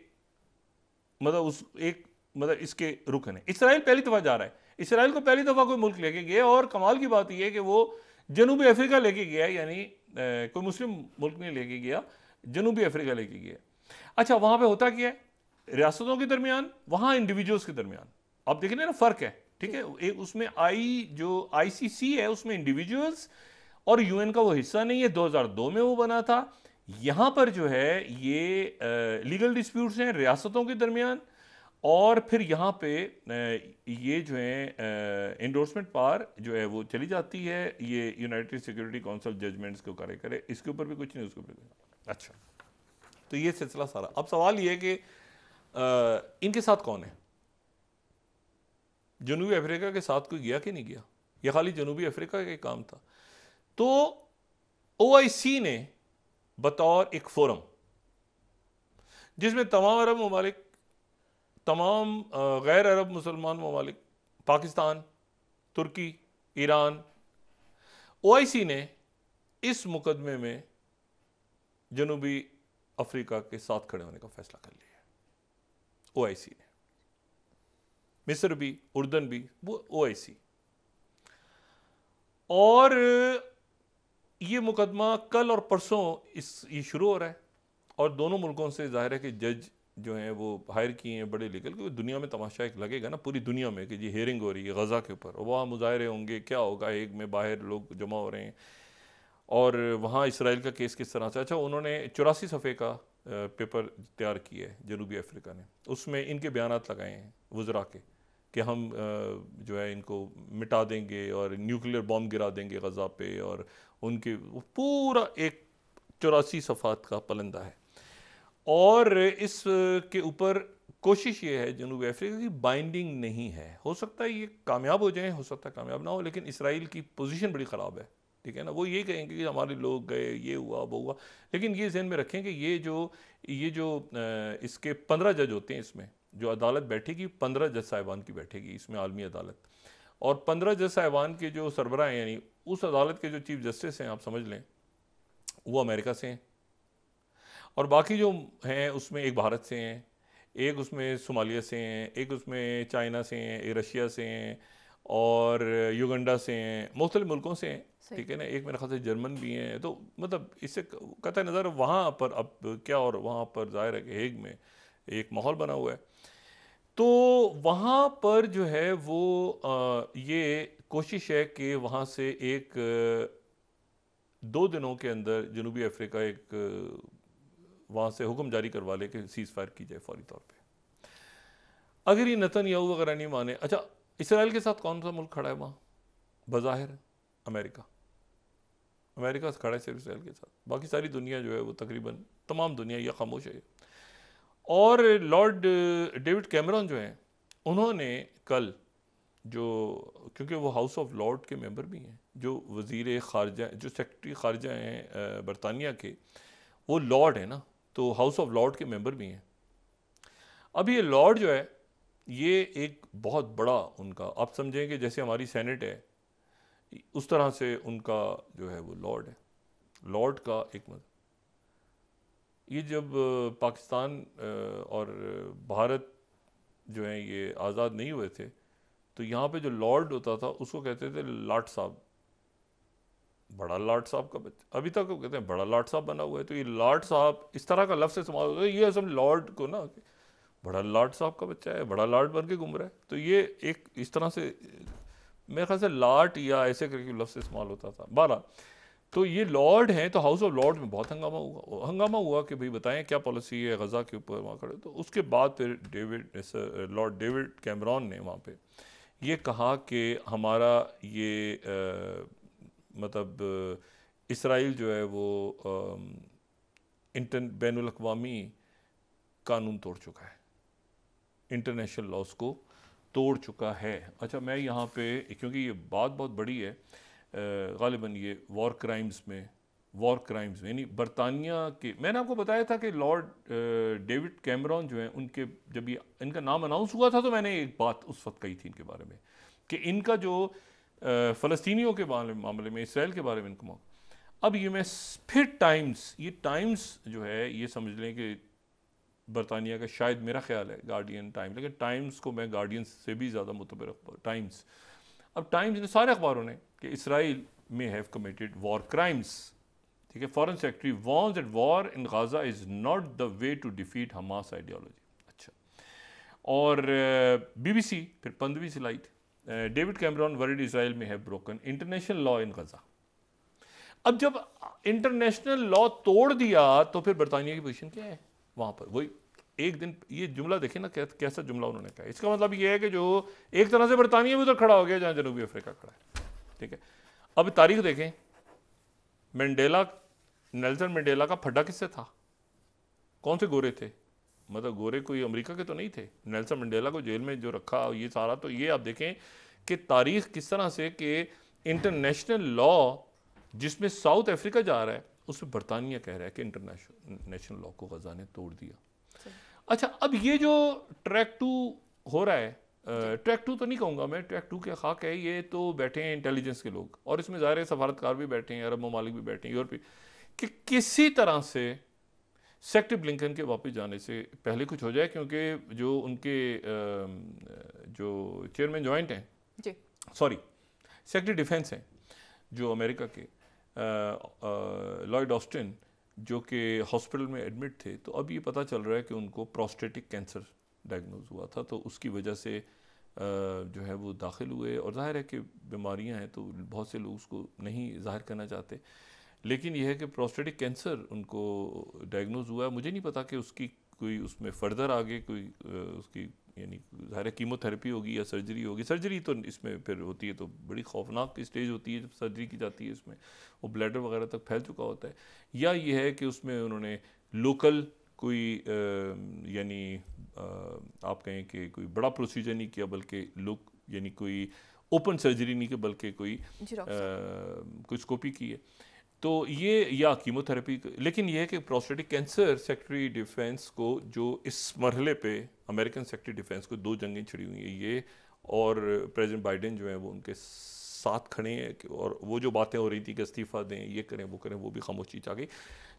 इसके रुकन है। इसराइल पहली दफ़ा जा रहा है। इसराइल को पहली दफ़ा कोई मुल्क लेके गया और कमाल की बात यह है कि वो जनूबी अफ्रीका लेके गया, यानी कोई मुस्लिम मुल्क नहीं लेके गया, जनूबी अफ्रीका लेके गया। अच्छा, वहां पे होता क्या है, रियासतों के दरमियान, वहां इंडिविजुअल्स के दरमियान आप देखें ना फ़र्क है, ठीक है। एक उसमें जो ICC है उसमें इंडिविजुअल्स और UN का वो हिस्सा नहीं है, 2002 में वो बना था। यहां पर जो है ये लीगल डिस्प्यूट्स हैं रियासतों के दरमियान और फिर यहाँ पे ये जो है इंडोर्समेंट पावर जो है वो चली जाती है, ये यूनाइटेड सिक्योरिटी काउंसिल जजमेंट्स को करे, इसके ऊपर भी कुछ नहीं, उसके ऊपर भी। अच्छा, तो ये सिलसिला सारा। अब सवाल ये है कि इनके साथ कौन है? जनूबी अफ्रीका के साथ कोई गया कि नहीं गया? ये खाली जनूबी अफ्रीका का काम था। तो OIC ने बतौर एक फोरम जिसमें तमाम अरब ममालिक, तमाम गैर अरब मुसलमान ममालिक, पाकिस्तान, तुर्की, ईरान, OIC ने इस मुकदमे में जनूबी अफ्रीका के साथ खड़े होने का फैसला कर लिया है। OIC ने, मिस्र भी, उर्दन भी, वो OIC। और ये मुकदमा कल और परसों ये शुरू हो रहा है और दोनों मुल्कों से जाहिर है कि जज जो हैं वो हायर किए हैं बड़े लीगल, क्योंकि दुनिया में तमाशा एक लगेगा ना पूरी दुनिया में कि जी हेयरिंग हो रही है गज़ा के ऊपर, वहाँ मुजाहरे होंगे, क्या होगा, एक में बाहर लोग जमा हो रहे हैं और वहाँ इसराइल का केस किस तरह से। अच्छा, उन्होंने 84 सफ़े का पेपर तैयार किया है जनूबी अफ्रीका ने, उसमें इनके बयानात लगाए हैं वज़रा के कि हम जो है इनको मिटा देंगे और न्यूक्लियर बॉम्ब गिरा देंगे गज़ा पे, और उनके पूरा एक 84 सफ़ात का पलंदा है। और इस के ऊपर कोशिश ये है जनूबी अफ्रीका की, बाइंडिंग नहीं है। हो सकता है ये कामयाब हो जाए, हो सकता है कामयाब ना हो, लेकिन इसराइल की पोजीशन बड़ी ख़राब है, ठीक है ना। वो ये कहेंगे कि हमारे लोग गए, ये हुआ वो हुआ, लेकिन ये ज़हन में रखें कि ये जो इसके 15 जज होते हैं, इसमें जो अदालत बैठेगी 15 जज साहिबान की बैठेगी इसमें आलमी अदालत, और 15 जज साहिबान के जो सरबराह हैं, यानी उस अदालत के जो चीफ जस्टिस हैं, आप समझ लें वो अमेरिका से हैं, और बाकी जो हैं उसमें एक भारत से हैं, एक उसमें सोमालिया से हैं, एक उसमें चाइना से हैं, एक रशिया से हैं और युगांडा से हैं, मुख्तलिफ मुल्कों से हैं, ठीक है ना। एक मेरे ख्याल से जर्मन भी हैं। तो मतलब इससे कतई नज़र वहाँ पर अब क्या, और वहाँ पर ज़ाहिर है कि हेग में एक माहौल बना हुआ है, तो वहाँ पर जो है वो ये कोशिश है कि वहाँ से एक 2 दिनों के अंदर जनूबी अफ्रीका एक वहाँ से हुक्म जारी करवा ले कि सीज़ फायर की जाए फौरी तौर पे। अगर ये नेतन्याहू वगैरह नहीं माने, अच्छा इसराइल के साथ कौन सा मुल्क खड़ा है वहाँ? बज़ाहिर अमेरिका। अमेरिका से खड़ा है सिर्फ इसराइल के साथ, बाकी सारी दुनिया जो है वो तकरीबन तमाम दुनिया या खामोश है। और लॉर्ड डेविड कैमरन जो हैं, उन्होंने कल जो, क्योंकि वो हाउस ऑफ लॉर्ड के मेंबर भी हैं, जो वज़ीर ख़ारजा, जो सेक्रेटरी ख़ारजा हैं बरतानिया के, वो लॉर्ड है ना, तो हाउस ऑफ लॉर्ड के मेंबर भी हैं। अब ये लॉर्ड जो है ये एक बहुत बड़ा उनका, आप समझें कि जैसे हमारी सेनेट है उस तरह से उनका जो है वो लॉर्ड है। लॉर्ड का एक मतलब, ये जब पाकिस्तान और भारत जो है ये आज़ाद नहीं हुए थे, तो यहाँ पे जो लॉर्ड होता था उसको कहते थे लाट साहब, बड़ा लाट साहब का बच्चा, अभी तक वो कहते हैं बड़ा लाट साहब बना हुआ है। तो ये लाट साहब इस तरह का लफ्ज़ इस्तेमाल होता है, ये असल लॉर्ड को ना बड़ा लाड साहब का बच्चा है, बड़ा लाड बन के घूम रहा है। तो ये एक इस तरह से मेरे ख्याल से लाट या ऐसे करके लफ्ज़ इस्तेमाल होता था। 12 तो ये लॉर्ड हैं, तो हाउस ऑफ लॉर्ड में बहुत हंगामा हुआ कि भाई बताएं क्या पॉलिसी है गज़ा के ऊपर वहाँ खड़े। तो उसके बाद फिर लॉर्ड डेविड कैमरॉन ने वहाँ पे ये कहा कि हमारा ये मतलब इसराइल जो है वो बैनुल अक़वामी कानून तोड़ चुका है, इंटरनेशनल लॉज को तोड़ चुका है। अच्छा, मैं यहाँ पे क्योंकि ये बात बहुत बड़ी है, ग़ालिबन ये वॉर क्राइम्स में यानी बरतानिया के, मैंने आपको बताया था कि लॉर्ड डेविड कैमरॉन जो हैं उनके जब ये इनका नाम अनाउंस हुआ था तो मैंने एक बात उस वक्त कही थी इनके बारे में कि इनका जो फ़लस्तीनियों के मामले में, इसराइल के बारे में इनको, अब ये मैं फिर टाइम्स जो है ये समझ लें कि बरतानिया का, शायद मेरा ख्याल है गार्डियन टाइम, लेकिन टाइम्स को मैं गार्डियन से भी ज़्यादा मुतबर टाइम्स। अब टाइम्स ने, सारे अखबारों ने, कि इसराइल में हैव कमिटेड वॉर क्राइम्स, ठीक है। Foreign secretary warns that war in Gaza is not the way to defeat Hamas ideology. अच्छा, और BBC फिर 15वीं slide, David Cameron worried Israel में have broken international law in Gaza. अब जब इंटरनेशनल लॉ तोड़ दिया तो फिर बरतानिया की पोजीशन क्या है वहाँ पर? वही एक दिन ये जुमला देखें ना, कैसा जुमला उन्होंने कहा। इसका मतलब ये है कि जो एक तरह से बरतानिया भी उधर खड़ा हो गया जहाँ जनूबी अफ्रीका खड़ा है, ठीक है। अब तारीख देखें, नेल्सन मंडेला का फड्डा किससे था? कौन से गोरे थे? मतलब गोरे कोई अमेरिका के तो नहीं थे। नेल्सन मंडेला को जेल में जो रखा ये सारा, तो ये आप देखें कि तारीख किस तरह से कि इंटरनेशनल लॉ जिसमें साउथ अफ्रीका जा रहा है उसमें बरतानिया कह रहा है कि इंटरनेशनल लॉ को गजा ने तोड़ दिया। अच्छा, अब ये जो ट्रैक 2 हो रहा है, ट्रैक 2 तो नहीं कहूँगा मैं, ट्रैक 2 के खाक है, ये तो बैठे हैं इंटेलिजेंस के लोग, और इसमें ज़ाहिर है सफारतकार भी बैठे हैं, अरब ममालिक भी बैठे हैं, यूरोपीय, कि किसी तरह से सेक्रेटरी ब्लिंकन के वापस जाने से पहले कुछ हो जाए, क्योंकि जो उनके जो चेयरमैन जॉइंट हैं, सेक्रेटरी डिफेंस हैं जो अमेरिका के, लॉयड ऑस्टिन, जो कि हॉस्पिटल में एडमिट थे, तो अब ये पता चल रहा है कि उनको प्रोस्टेटिक कैंसर डायग्नोज हुआ था, तो उसकी वजह से जो है वो दाखिल हुए। और जाहिर है कि बीमारियां हैं तो बहुत से लोग उसको नहीं जाहिर करना चाहते, लेकिन यह है कि प्रोस्टेटिक कैंसर उनको डायग्नोज हुआ है। मुझे नहीं पता कि उसकी कोई उसमें फर्दर आगे कोई उसकी यानी ज़ाहिर कीमोथेरेपी होगी या सर्जरी होगी। सर्जरी तो इसमें फिर होती है तो बड़ी खौफनाक स्टेज होती है जब सर्जरी की जाती है, इसमें वो ब्लैडर वगैरह तक फैल चुका होता है। या ये है कि उसमें उन्होंने लोकल कोई यानी आप कहें कि कोई बड़ा प्रोसीजर नहीं किया, बल्कि लोग यानी कोई ओपन सर्जरी नहीं की, बल्कि कोई स्कोपी की है, तो ये या कीमोथेरेपी। लेकिन यह है कि प्रोस्टेटिक कैंसर सेक्रेटरी डिफेंस को, जो इस मरहले पे अमेरिकन सेक्रेटरी डिफेंस को 2 जंगें छिड़ी हुई हैं, ये और प्रेसिडेंट बाइडेन जो है वो उनके साथ खड़े हैं, और वो जो बातें हो रही थी कि इस्तीफ़ा दें, ये करें, वो करें, वो भी खामोशी चाह गई।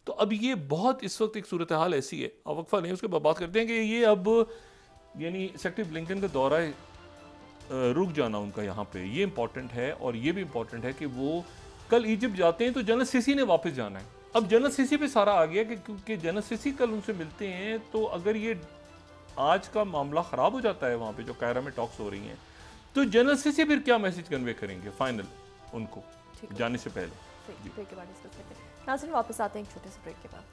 तो अब ये बहुत इस वक्त एक सूरत हाल ऐसी है, अब वक्फा नहीं, उसके बाद बात करते हैं कि ये अब यानी सेक्रेटरी ब्लिंकन का दौरा रुक जाना उनका यहाँ पे, ये इंपॉर्टेंट है। और ये भी इंपॉर्टेंट है कि वो कल इजिप्ट जाते हैं तो जनरल सीसी ने वापस जाना है। अब जनरल सीसी पे सारा आ गया कि क्योंकि जनरल सीसी कल उनसे मिलते हैं, तो अगर ये आज का मामला ख़राब हो जाता है वहाँ पे जो कायरा में टॉक्स हो रही हैं, तो जनरल सीसी फिर क्या मैसेज कन्वे करेंगे फाइनल उनको जाने से पहले। ब्रेक के बाद डिस्कस करते हैं। नाज़रीन, वापस आते हैं एक छोटे से ब्रेक के बाद।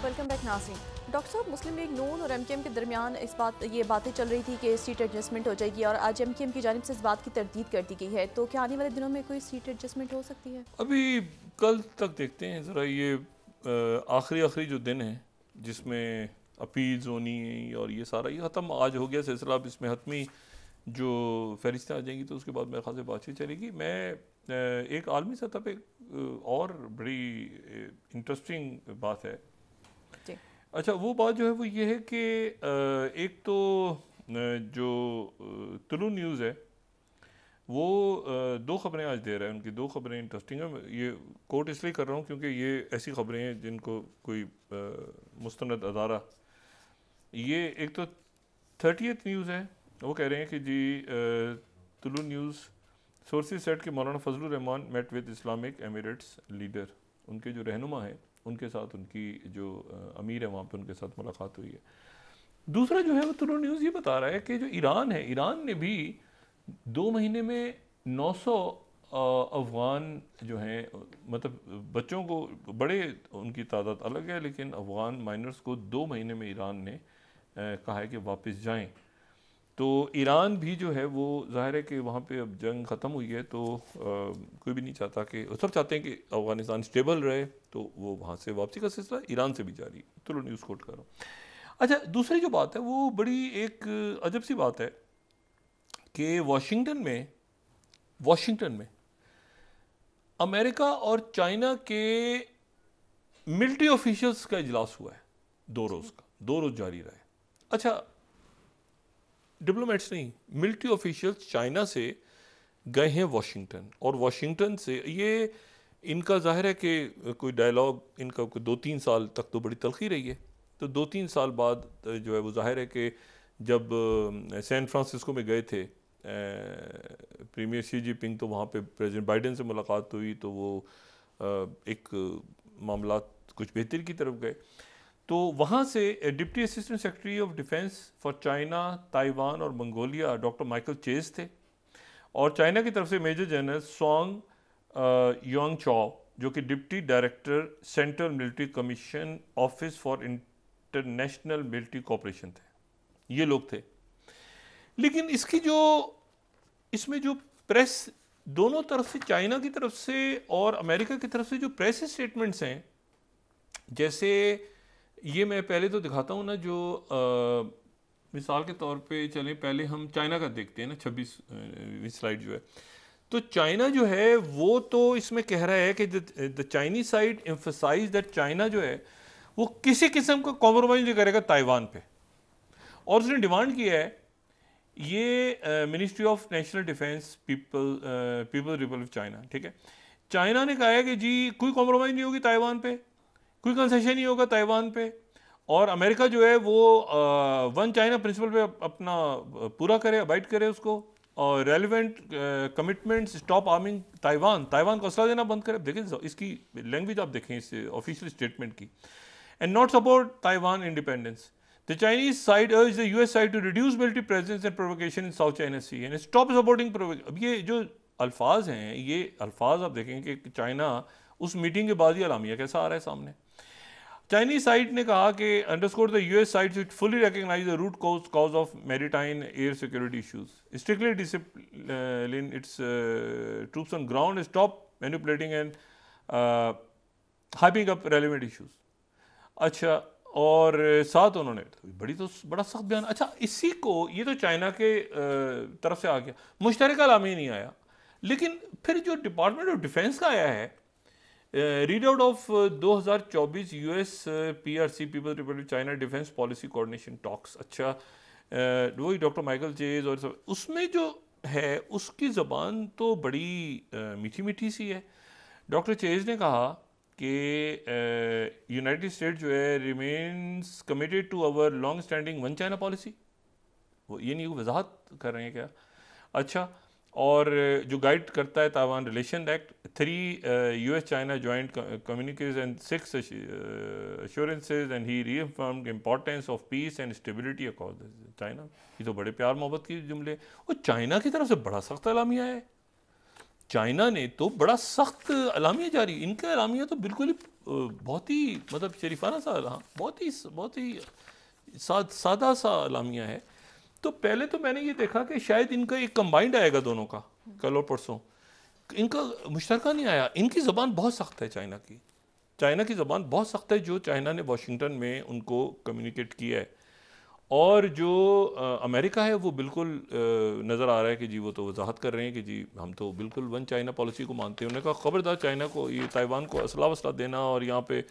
वेलकम बैक नाज़रीन। डॉक्टर साहब, मुस्लिम लीग नून और MKM के दरमियान ये बातें चल रही थी कि सीट एडजस्टमेंट हो जाएगी, और आज MKM की जानिब से इस बात की तरदीद कर दी गई है, तो क्या आने वाले दिनों में कोई सीट एडजस्टमेंट हो सकती है? अभी कल तक देखते हैं ज़रा, ये आखिरी जो दिन है जिसमें अपील्स होनी है और ये सारा ये ख़त्म आज हो गया सिलसिला। अब इसमें हतमी जो फहरिस्तें आ जाएंगी तो उसके बाद मेरे ख्याल से बातचीत चलेगी। मैं एक आलमी सतह पे और बड़ी इंटरेस्टिंग बात है। अच्छा, वो बात जो है वो ये है कि एक तो जो तुलू न्यूज़ है वो 2 खबरें आज दे रहा है, उनकी 2 खबरें इंटरेस्टिंग है। ये कोट इसलिए कर रहा हूँ क्योंकि ये ऐसी खबरें हैं जिनको कोई मुस्तनद अदारा, ये एक तो 30th न्यूज़ है वो कह रहे हैं कि जी तुलु न्यूज़ सोर्सेज सेट कि Maulana Fazlur Rehman met with Islamic Emirates leader, उनके जो रहनुमा हैं उनके साथ, उनकी जो अमीर है वहाँ पे उनके साथ मुलाकात हुई है। दूसरा जो है वो तुलु न्यूज़ ये बता रहा है कि जो ईरान है, ईरान ने भी 2 महीने में 900 अफ़गान जो हैं, मतलब बच्चों को, बड़े उनकी तादाद अलग है, लेकिन अफ़गान माइनर्स को 2 महीने में ईरान ने कहा है कि वापस जाएं। तो ईरान भी जो है वो ज़ाहिर है कि वहाँ पे अब जंग ख़त्म हुई है, तो कोई भी नहीं चाहता कि, सब चाहते हैं कि अफ़गानिस्तान स्टेबल रहे, तो वो वहाँ से वापसी का सिलसिला ईरान से भी जारी। चलो न्यूज़ कोट कर रहा हूँ। अच्छा, दूसरी जो बात है वो बड़ी एक अजब सी बात है कि वाशिंगटन में अमेरिका और चाइना के मिलिट्री ऑफिशियल्स का इजलास हुआ है 2 रोज़ का, 2 रोज़ जारी रहा है। अच्छा, डिप्लोमेट्स नहीं, मिलिट्री ऑफिशियल्स चाइना से गए हैं वाशिंगटन, और वाशिंगटन से ये इनका ज़ाहिर है कि कोई डायलॉग इनका 2-3 साल तक तो बड़ी तलखी रही है। तो 2-3 साल बाद जो है वो ज़ाहिर है कि जब सैन फ्रांसिस्को में गए थे प्रीमियर शी जिनपिंग, तो वहाँ पे प्रेसिडेंट बाइडेन से मुलाकात हुई, तो वो एक मामला कुछ बेहतर की तरफ गए। तो वहाँ से deputy assistant secretary of defence for China, Taiwan और मंगोलिया डॉक्टर माइकल चेज थे, और चाइना की तरफ से मेजर जनरल स्वांग योंग चाओ, जो कि deputy director central military commission office for international military cooperation थे। ये लोग थे। लेकिन इसमें जो प्रेस दोनों तरफ से, चाइना की तरफ से और अमेरिका की तरफ से जो प्रेस स्टेटमेंट्स हैं, जैसे ये मैं पहले तो दिखाता हूँ ना, जो मिसाल के तौर पे चलें, पहले हम चाइना का देखते हैं ना, 26वीं स्लाइड जो है। तो चाइना जो है वो तो इसमें कह रहा है कि the Chinese side emphasise that China जो है वो किसी किस्म का कॉम्प्रोमाइज नहीं करेगा ताइवान पे, और उसने डिमांड किया है, ये ministry of national defence people Republic China, ठीक है, चाइना ने कहा है कि जी कोई कॉम्प्रोमाइज़ नहीं होगी ताइवान पे, कोई कंसेशन नहीं होगा ताइवान पे, और अमेरिका जो है वो वन चाइना प्रिंसिपल पे अपना पूरा करे, अबाइड करे उसको, और relevant commitments, stop arming Taiwan को असला देना बंद करे। देखें इसकी लैंग्वेज, आप देखें इस ऑफिशियल स्टेटमेंट की, and not support Taiwan independence. The Chinese side urged the US side to reduce military presence and provocation in South China Sea and stop supporting provocation. अब ये जो अल्फाज हैं, ये अल्फाज आप देखेंगे कि चाइना उस मीटिंग के बाद ही अलामिया कैसा आ रहा है सामने। चाइनीज साइड ने कहा कि underscore the US side should fully recognize the root cause of maritime air security issues, strictly discipline its troops on ground and stop manipulating and hyping up relevant issues. अच्छा, और साथ उन्होंने बड़ा सख्त बयान। अच्छा, इसी को, ये तो चाइना के तरफ से आ गया, मुश्तरका अलामी नहीं आया, लेकिन फिर जो डिपार्टमेंट ऑफ डिफेंस का आया है read out of 2024 US PRC people Republic China defence policy coordination talks. अच्छा, वही डॉक्टर माइकल चेज और सब, उसमें जो है उसकी ज़बान तो बड़ी मीठी मीठी सी है। डॉक्टर चेज ने कहा कि यूनाइटेड स्टेट जो है remains committed to our long standing one China policy, वो ये नहीं वजाहत कर रहे हैं क्या। अच्छा, और जो गाइड करता है Taiwan relation act, 3 US China joint communiques and 6 assurances and he reaffirmed importance of peace and stability across China. ये तो बड़े प्यार मोहब्बत के जुमले, और चाइना की तरफ से बड़ा सख्त अलामिया है। चाइना ने तो बड़ा सख्त अलामिया जारी, इनका अलामिया तो बिल्कुल ही बहुत ही मतलब शरीफाना सा, बहुत ही सादा सा अलामिया है। तो पहले तो मैंने ये देखा कि शायद इनका एक कंबाइंड आएगा दोनों का, कल और परसों, इनका मुश्तरका नहीं आया। इनकी ज़बान बहुत सख्त है, चाइना की ज़बान बहुत सख्त है, जो चाइना ने वाशिंगटन में उनको कम्युनिकेट किया है। और जो अमेरिका है वो बिल्कुल नज़र आ रहा है कि जी वो तो वजाहत कर रहे हैं कि जी हम तो बिल्कुल वन चाइना पॉलिसी को मानते हैं। उन्होंने कहा खबरदार चाइना को, ये ताइवान को असला वसला देना, और यहाँ पे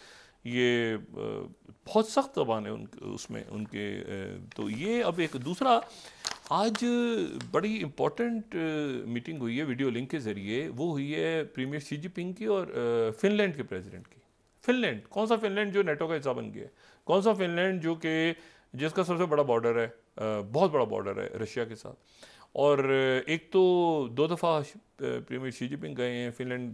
ये बहुत सख्त ज़बान है उसमें उनके। तो ये अब एक दूसरा, आज बड़ी इम्पोर्टेंट मीटिंग हुई है वीडियो लिंक के ज़रिए, वो हुई है प्रीमियर शी जिनपिंग की और फिनलैंड के प्रेसिडेंट की। फिनलैंड, कौन सा फिनलैंड जो नेटो का हिस्सा बन गया है, कौन सा फिनलैंड जो कि जिसका सबसे बड़ा बॉर्डर है, बहुत बड़ा बॉर्डर है रशिया के साथ। और एक तो 2 दफ़ा प्रीमियर शी जिनपिंग गए हैं, फिनलैंड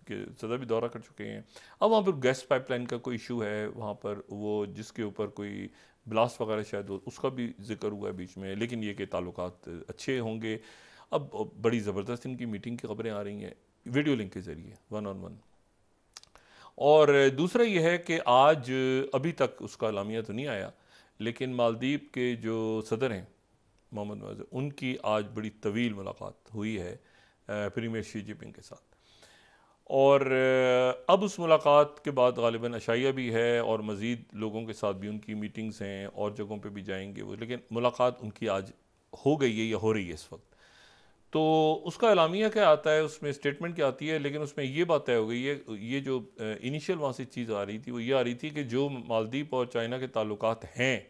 के सदर भी दौरा कर चुके हैं। अब वहाँ पर गैस पाइपलाइन का कोई इशू है वहाँ पर, वो जिसके ऊपर कोई ब्लास्ट वगैरह शायद उसका भी जिक्र हुआ है बीच में, लेकिन ये कि ताल्लुकात अच्छे होंगे। अब बड़ी ज़बरदस्त इनकी मीटिंग की खबरें आ रही हैं वीडियो लिंक के ज़रिए 1-on-1। और दूसरा ये है कि आज अभी तक उसका अलामिया तो नहीं आया, लेकिन मालदीव के जो सदर हैं मोहम्मद नवाज़, उनकी आज बड़ी तवील मुलाकात हुई है प्रीमियर शी जिनपिंग के साथ। और अब उस मुलाकात के बाद गालिबन अशाइया भी है और मज़ीद लोगों के साथ भी उनकी मीटिंग्स हैं और जगहों पे भी जाएंगे वो, लेकिन मुलाकात उनकी आज हो गई है या हो रही है इस वक्त। तो उसका एलामिया क्या आता है, उसमें स्टेटमेंट क्या आती है, लेकिन उसमें ये बात तय हो गई है, ये जो इनिशियल वहाँ से चीज़ आ रही थी वो ये आ रही थी कि जो मालदीव और चाइना के ताल्लुकात हैं,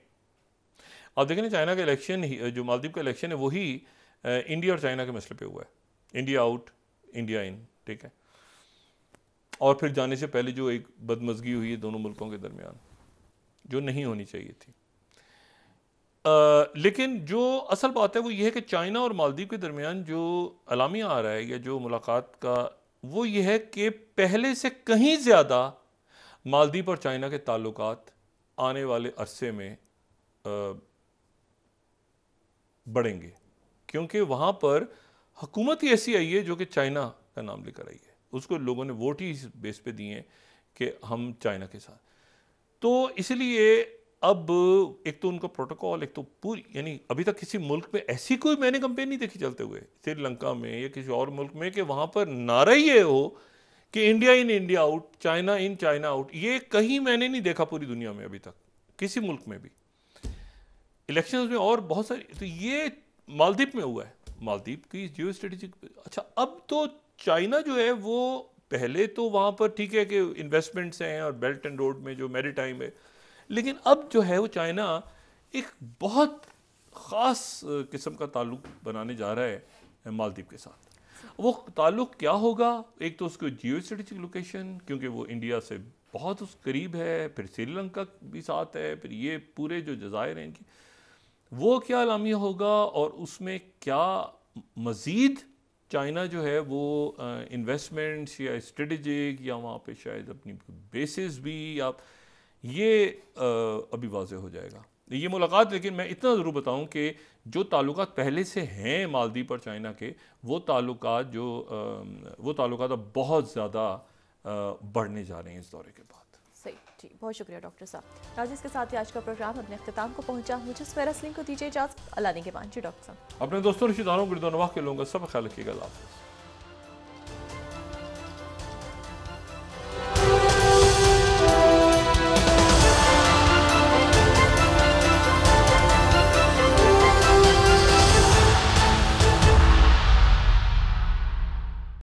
आप देखें चाइना का इलेक्शन जो मालदीव का इलेक्शन है वही इंडिया और चाइना के मसले पे हुआ है, इंडिया आउट इंडिया इन, ठीक है। और फिर जाने से पहले जो एक बदमज़गी हुई है दोनों मुल्कों के दरमियान, जो नहीं होनी चाहिए थी। लेकिन जो असल बात है वो ये है कि चाइना और मालदीव के दरमियान जो अलामिया आ रहा है या जो मुलाकात का, वो ये है कि पहले से कहीं ज़्यादा मालदीव और चाइना के ताल्लुकात आने वाले अरसे में बढ़ेंगे, क्योंकि वहाँ पर हुकूमत ही ऐसी आई है जो कि चाइना का नाम लेकर आई है। उसको लोगों ने वोट ही इस बेस पे दिए हैं कि हम चाइना के साथ। तो इसलिए अब एक तो उनका प्रोटोकॉल, एक तो पूरी, यानी अभी तक किसी मुल्क में ऐसी कोई मैंने कंपेन नहीं देखी चलते हुए श्रीलंका में या किसी और मुल्क में कि वहाँ पर नारा ही ये हो कि India in India out, China in China out. ये कहीं मैंने नहीं देखा पूरी दुनिया में अभी तक किसी मुल्क में भी। इलेक्शंस में और बहुत सारी, तो ये मालदीव में हुआ है, मालदीव की जियो स्ट्रेटेजिक। अच्छा, अब तो चाइना जो है वो पहले तो वहाँ पर ठीक है कि इन्वेस्टमेंट्स हैं और बेल्ट एंड रोड में जो मैरीटाइम है, लेकिन अब जो है वो चाइना एक बहुत ख़ास किस्म का ताल्लुक बनाने जा रहा है मालदीव के साथ। वो ताल्लुक क्या होगा, एक तो उसको जियो स्ट्रेटेजिक लोकेशन, क्योंकि वो इंडिया से बहुत उस करीब है, फिर श्रीलंका भी साथ है, फिर ये पूरे जो जज़ायर हैं इनकी, वो क्या अलामिया होगा और उसमें क्या मज़ीद चाइना जो है वो इन्वेस्टमेंट्स या स्ट्रेटेजिक या वहाँ पे शायद अपनी बेसिस भी, या ये अभी वाज़ेह हो जाएगा ये मुलाकात। लेकिन मैं इतना ज़रूर बताऊं कि जो ताल्लुकात पहले से हैं मालदीव और चाइना के, वो ताल्लुकात अब बहुत ज़्यादा बढ़ने जा रहे हैं इस दौरे के बाद। सही, जी, बहुत शुक्रिया डॉक्टर साहब। नाज़रीन, के साथ ही आज का प्रोग्राम अपने अख्ताम को पहुंचा। मुझे सुमेरा सलीम को दीजिए इजाज़त। अल्लाह ने के मान जी डॉक्टर साहब। अपने दोस्तों रिश्तेदारों गिरदोनवाह के लोगों का सब ख्याल रखिएगा। अल्लाह हाफ़िज़।